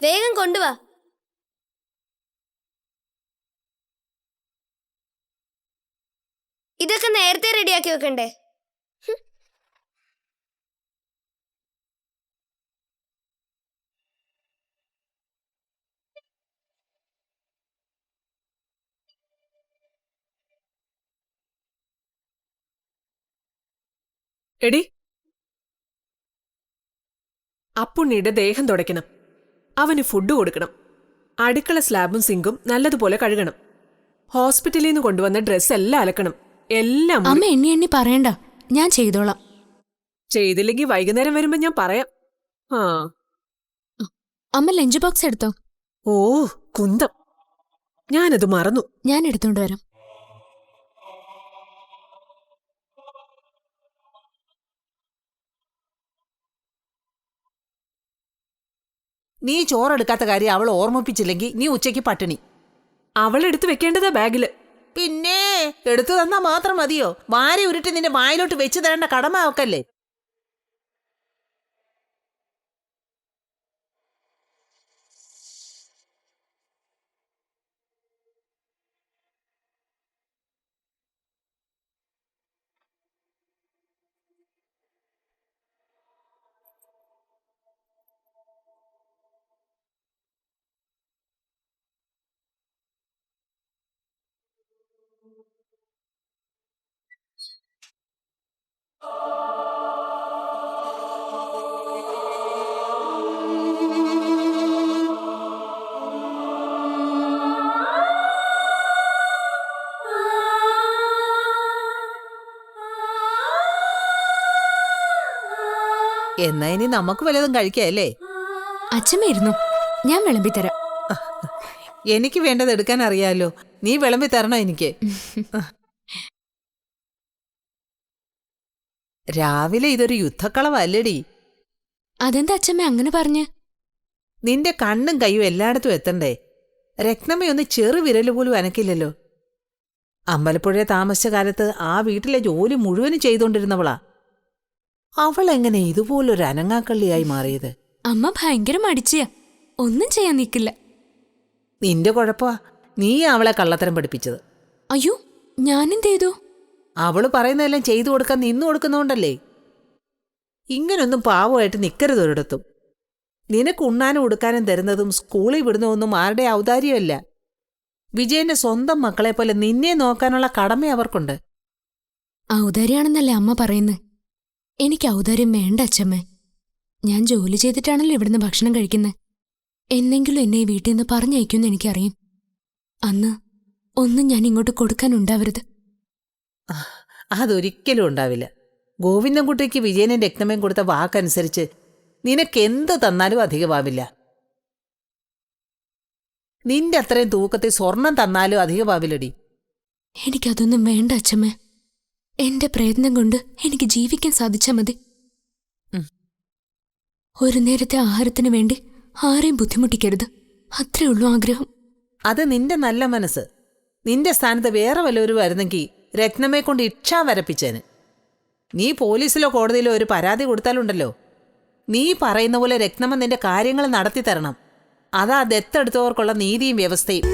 വേഗം കൊണ്ടുവാ. ഇതൊക്കെ നേരത്തെ റെഡിയാക്കി വെക്കണ്ടേ? എടി, അപ്പുണ്ണിയുടെ ദേഹം തുടയ്ക്കണം. അവന് ഫുഡ് കൊടുക്കണം. അടുക്കള സ്ലാബും സിങ്കും നല്ലതുപോലെ കഴുകണം. ഹോസ്പിറ്റലിൽ നിന്ന് കൊണ്ടുവന്ന ഡ്രസ്സ് എല്ലാം അലക്കണം. എല്ലാം അമ്മ എണ്ണി എണ്ണി പറയണ്ട, ഞാൻ ചെയ്തോളാം. ചെയ്തില്ലെങ്കിൽ വൈകുന്നേരം വരുമ്പോ ഞാൻ പറയാം. ആ, അമ്മ ലഞ്ച് ബോക്സ് എടുത്തോ? ഓ കുന്തം, ഞാനത് മറന്നു. ഞാൻ എടുത്തോണ്ട് വരാം. നീ ചോറെടുക്കാത്ത കാര്യം അവൾ ഓർമ്മിപ്പിച്ചില്ലെങ്കിൽ നീ ഉച്ചയ്ക്ക് പട്ടിണി. അവൾ എടുത്തു വെക്കേണ്ടതാ ബാഗില്. പിന്നെ എടുത്തു തന്നാ മാത്രം മതിയോ? വാരി ഉരുട്ടി നിന്റെ വായിലോട്ട് വെച്ച് തരേണ്ട കടമ അവക്കല്ലേ? എന്നാ ഇനി നമുക്ക് വല്ലതും കഴിക്കല്ലേ? അച്ഛമ്മ ഇരുന്നു, ഞാൻ വിളമ്പിത്തരാം. എനിക്ക് വേണ്ടത് എടുക്കാൻ അറിയാലോ. നീ വിളമ്പി തരണോ എനിക്ക്? രാവിലെ ഇതൊരു യുദ്ധക്കളമല്ലടി. അതെന്താ അച്ഛമ്മ അങ്ങനെ പറഞ്ഞ്? നിന്റെ കണ്ണും കൈയും എല്ലായിടത്തും എത്തണ്ടേ? രത്നമ്മയൊന്ന് ചെറു വിരല് പോലും അനക്കില്ലല്ലോ. അമ്പലപ്പുഴ താമസിച്ച കാലത്ത് ആ വീട്ടിലെ ജോലി മുഴുവനും ചെയ്തോണ്ടിരുന്നവളാ. അവളെങ്ങനെ ഇതുപോലൊരു അനങ്ങാക്കള്ളിയായി മാറിയത്? അമ്മ ഭയങ്കര മടിച്ചിയാ, ഒന്നും ചെയ്യാൻ നിൽക്കില്ല. നിന്റെ കുഴപ്പമാ, നീ അവളെ കള്ളത്തരം പഠിപ്പിച്ചത്. അയ്യോ, ഞാനെന്ത് ചെയ്തു? അവള് പറയുന്നതെല്ലാം ചെയ്തു കൊടുക്കാൻ നിന്നു കൊടുക്കുന്നോണ്ടല്ലേ. ഇങ്ങനൊന്നും പാവമായിട്ട് നിൽക്കരുത് ഒരിടത്തും. നിനക്ക് ഉണ്ണാനും ഉടുക്കാനും തരുന്നതും സ്കൂളിൽ വിടുന്നതൊന്നും ആരുടെ ഔദാര്യമല്ല. വിജയന്റെ സ്വന്തം മക്കളെ പോലെ നിന്നെ നോക്കാനുള്ള കടമ അവർക്കുണ്ട്. ഔദാര്യാണെന്നല്ലേ അമ്മ പറയുന്നത്? എനിക്ക് ഔദാര്യം വേണ്ട അച്ഛമ്മേ. ഞാൻ ജോലി ചെയ്തിട്ടാണല്ലോ ഇവിടുന്ന് ഭക്ഷണം കഴിക്കുന്നത്. എന്നെങ്കിലും എന്നെ ഈ വീട്ടിൽ നിന്ന് പറഞ്ഞയക്കുമെന്ന് എനിക്കറിയും. അന്ന് ഒന്നും ഞാൻ ഇങ്ങോട്ട് കൊടുക്കാനുണ്ടാവരുത്. അതൊരിക്കലും ഉണ്ടാവില്ല. ഗോവിന്ദൻകുട്ടിക്ക് വിജയനും രത്നമ്മയും കൊടുത്ത വാക്കനുസരിച്ച് നിനക്കെന്ത് തന്നാലും അധികമാവില്ല. നിന്റെ അത്രയും തൂക്കത്തിൽ സ്വർണം തന്നാലും അധികമാവില്ലടി. എനിക്കതൊന്നും വേണ്ട അച്ഛമ്മേ. എന്റെ പ്രയത്നം കൊണ്ട് എനിക്ക് ജീവിക്കാൻ സാധിച്ചാൽ മതി. ഒരു നേരത്തെ ആഹാരത്തിന് വേണ്ടി ആരെയും ബുദ്ധിമുട്ടിക്കരുത്, അത്രേ ഉള്ളൂ ആഗ്രഹം. അത് നിന്റെ നല്ല മനസ്സ്. നിന്റെ സ്ഥാനത്ത് വേറെ വല്ലവരും വരുന്നെങ്കിൽ രത്നമ്മയെ കൊണ്ട് ഇച്ഛാ വരപ്പിച്ചേന്. നീ പോലീസിലോ കോടതിയിലോ ഒരു പരാതി കൊടുത്താലുണ്ടല്ലോ, നീ പറയുന്ന പോലെ രത്നമ്മ നിന്റെ കാര്യങ്ങൾ നടത്തി തരണം. അതാ ദത്തെടുത്തവർക്കുള്ള നീതിയും വ്യവസ്ഥയും.